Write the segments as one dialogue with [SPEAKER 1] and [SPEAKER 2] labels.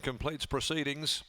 [SPEAKER 1] completes proceedings.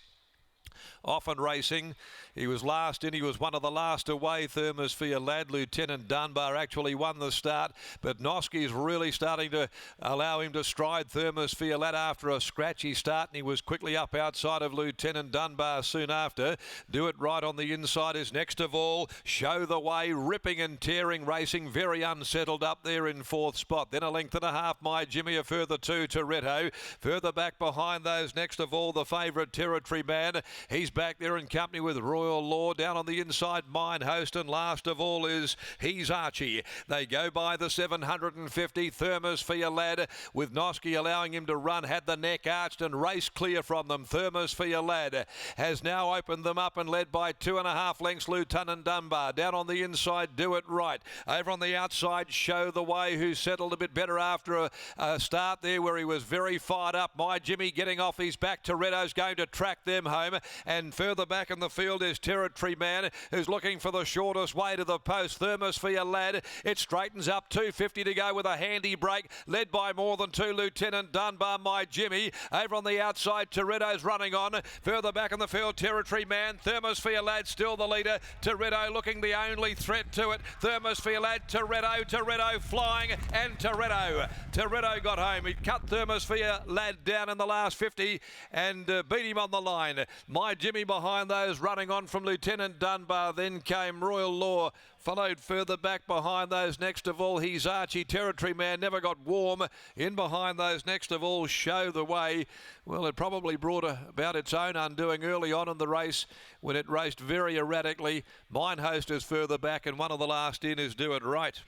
[SPEAKER 1] Often racing. He was last in. He was one of the last away. Thermosphere Lad. Lieutenant Dunbar actually won the start, but Noski's really starting to allow him to stride Thermosphere Lad after a scratchy start, and he was quickly up outside of Lieutenant Dunbar soon after. Do It Right on the inside is next of all. Show the Way, ripping and tearing, racing very unsettled up there in fourth spot. Then a length and a half, My Jimmy, a further two, TOURETTO. Further back behind those, next of all, the favourite Territory Man. He's back there in company with Royal Law. Down on the inside, Mine Host, and last of all is He's Archie. They go by the 750 Thermosphere Lad, with Noski allowing him to run, had the neck arched and race clear from them. Thermosphere Lad has now opened them up and led by 2.5 lengths Lieutenant Dunbar. Down on the inside, Do It Right. Over on the outside, Show the Way, who settled a bit better after a start there where he was very fired up. My Jimmy getting off his back. TOURETTO's going to track them home. And further back in the field is Territory Man, who's looking for the shortest way to the post. Thermosphere Lad, it straightens up, 250 to go with a handy break, led by more than two, Lieutenant Dunbar, My Jimmy. Over on the outside, TOURETTO's running on. Further back in the field, Territory Man. Thermosphere Lad still the leader. TOURETTO looking the only threat to it. Thermosphere Lad, TOURETTO flying, and TOURETTO got home. He cut Thermosphere Lad down in the last 50 and beat him on the line. My Jimmy behind those, running on from Lieutenant Dunbar. Then came Royal Law, followed further back behind those. Next of all, He's Archie. Territory Man never got warm. In behind those, next of all, Show the Way. Well, it probably brought about its own undoing early on in the race when it raced very erratically. Mine Host is further back, and one of the last in is Do It Right.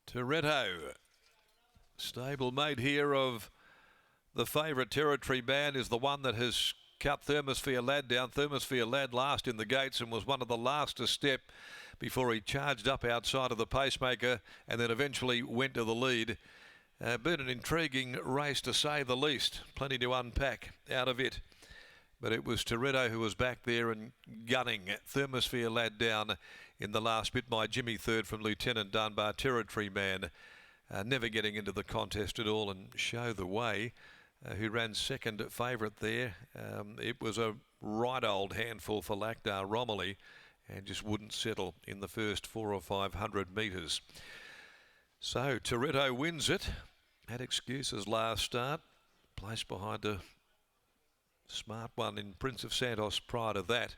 [SPEAKER 1] TOURETTO, stablemate here of the favourite Territory Man, is the one that has cut Thermosphere Lad down. Thermosphere Lad last in the gates and was one of the last to step before he charged up outside of the pacemaker and then eventually went to the lead. Been an intriguing race to say the least. Plenty to unpack out of it. But it was TOURETTO who was back there and gunning Thermosphere Lad down in the last bit. My Jimmy third from Lieutenant Dunbar. Territory Man never getting into the contest at all, and Show the Way, who ran second favourite there. It was a right old handful for Lachdar Romilly and just wouldn't settle in the first 400 or 500 metres. So TOURETTO wins it. Had excuses last start. Placed behind a smart one in Prince of Santos prior to that,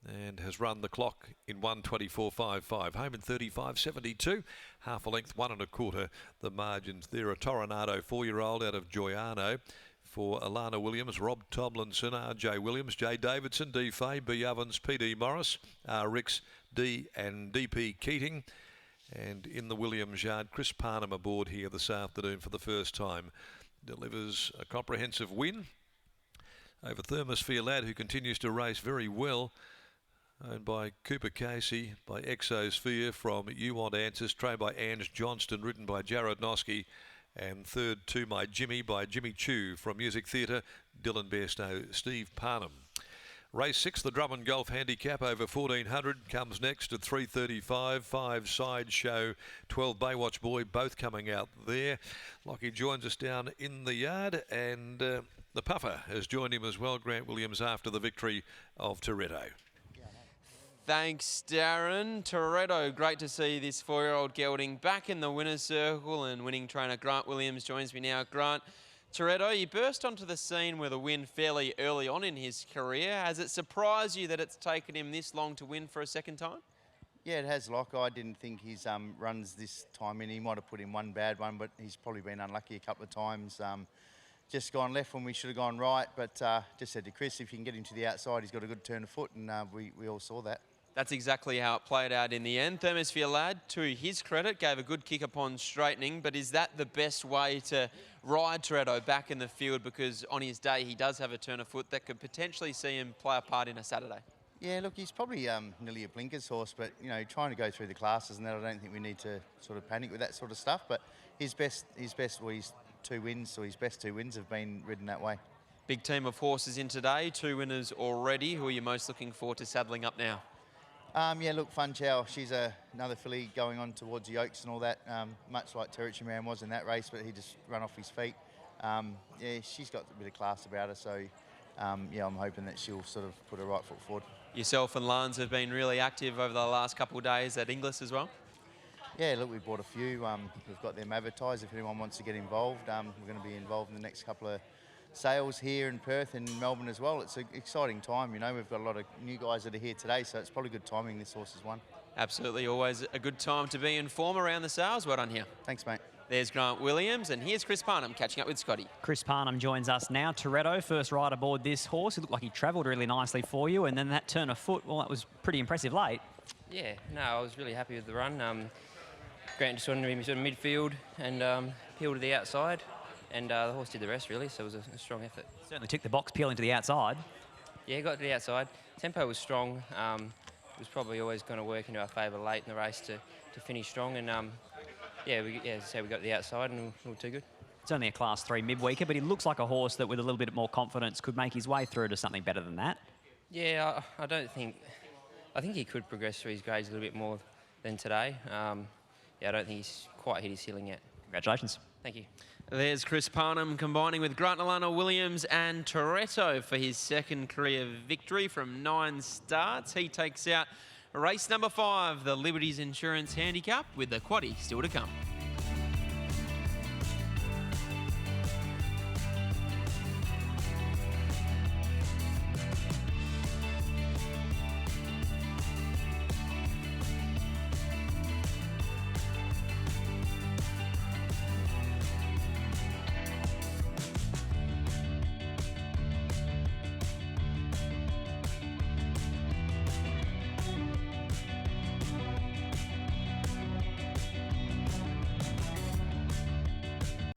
[SPEAKER 1] and has run the clock in 1:24.55. Home in 35.72. Half a length, 1 1/4 the margins there. A Toronado 4-year-old out of Joyano for Alana Williams, Rob Tomlinson, R.J. Williams, J. Davidson, D. Fay, B. Ovens, P.D. Morris, R. Ricks, D. and D.P. Keating. And in the Williams yard, Chris Parnham aboard here this afternoon for the first time. Delivers a comprehensive win over Thermosphere Lad, who continues to race very well. Owned by Cooper Casey, by Exosphere from You Want Answers, trained by Ange Johnston, written by Jared Noski. And third to My Jimmy by Jimmy Chu from Music Theatre, Dylan Bairstow, Steve Parnham. Race 6, the Drummond Golf Handicap over 1400, comes next at 3:35. 5 Sideshow, 12 Baywatch Boy, both coming out there. Lockie joins us down in the yard, and the Puffer has joined him as well, Grant Williams, after the victory of TOURETTO.
[SPEAKER 2] Thanks, Darren. TOURETTO, great to see this 4-year-old gelding back in the winner's circle, and winning trainer Grant Williams joins me now. Grant, TOURETTO, you burst onto the scene with a win fairly early on in his career. Has it surprised you that it's taken him this long to win for a second time?
[SPEAKER 3] Yeah, it has, Locke. I didn't think his runs this time in. He might have put in one bad one, but he's probably been unlucky a couple of times. Just gone left when we should have gone right, but just said to Chris, if you can get him to the outside, he's got a good turn of foot, and we all saw that.
[SPEAKER 2] That's exactly how it played out in the end. Thermosphere Lad, to his credit, gave a good kick upon straightening, but is that the best way to ride TOURETTO back in the field? Because on his day, he does have a turn of foot that could potentially see him play a part in a Saturday.
[SPEAKER 3] Yeah, look, he's probably nearly a blinkers horse, but, you know, trying to go through the classes and that, I don't think we need to sort of panic with that sort of stuff. But his best, well, his 2 wins, or his best 2 wins have been ridden that way.
[SPEAKER 2] Big team of horses in today, 2 winners already. Who are you most looking forward to saddling up now?
[SPEAKER 3] Yeah, look, Fun Chow, she's another filly going on towards the Oaks and all that, much like Territory Man was in that race, but he just ran off his feet. Yeah, she's got a bit of class about her, so yeah, I'm hoping that she'll sort of put her right foot forward.
[SPEAKER 2] Yourself and Lance have been really active over the last couple of days at Inglis as well.
[SPEAKER 3] Yeah, look, we bought a few. We've got them advertised. If anyone wants to get involved, we're going to be involved in the next couple of sales here in Perth and Melbourne as well. It's an exciting time, you know. We've got a lot of new guys that are here today, so it's probably good timing this horse has won.
[SPEAKER 2] Absolutely, always a good time to be in form around the sales. Well done here.
[SPEAKER 3] Thanks, mate.
[SPEAKER 2] There's Grant Williams, and here's Chris Parnham catching up with Scotty.
[SPEAKER 4] Chris Parnham joins us now. TOURETTO, first ride aboard this horse. It looked like he travelled really nicely for you, and then that turn of foot, well, that was pretty impressive late.
[SPEAKER 5] Yeah, no, I was really happy with the run. Grant just wanted me sort of midfield and peel to the outside, and the horse did the rest, really, so it was a strong effort.
[SPEAKER 4] Certainly ticked the box, peeling to the outside.
[SPEAKER 5] Yeah, got to the outside. Tempo was strong. It was probably always going to work into our favour late in the race to finish strong, and yeah, as I say, we got to the outside and we were too good.
[SPEAKER 4] It's only a Class 3 midweeker, but he looks like a horse that with a little bit more confidence could make his way through to something better than that.
[SPEAKER 5] Yeah, I think he could progress through his grades a little bit more than today. Yeah, I don't think he's quite hit his ceiling yet.
[SPEAKER 4] Congratulations.
[SPEAKER 5] Thank you.
[SPEAKER 2] There's Chris Parnham combining with Grant Williams and TOURETTO for his second career victory from 9 starts. He takes out race number 5, the Liberties Insurance Handicap, with the quaddie still to come.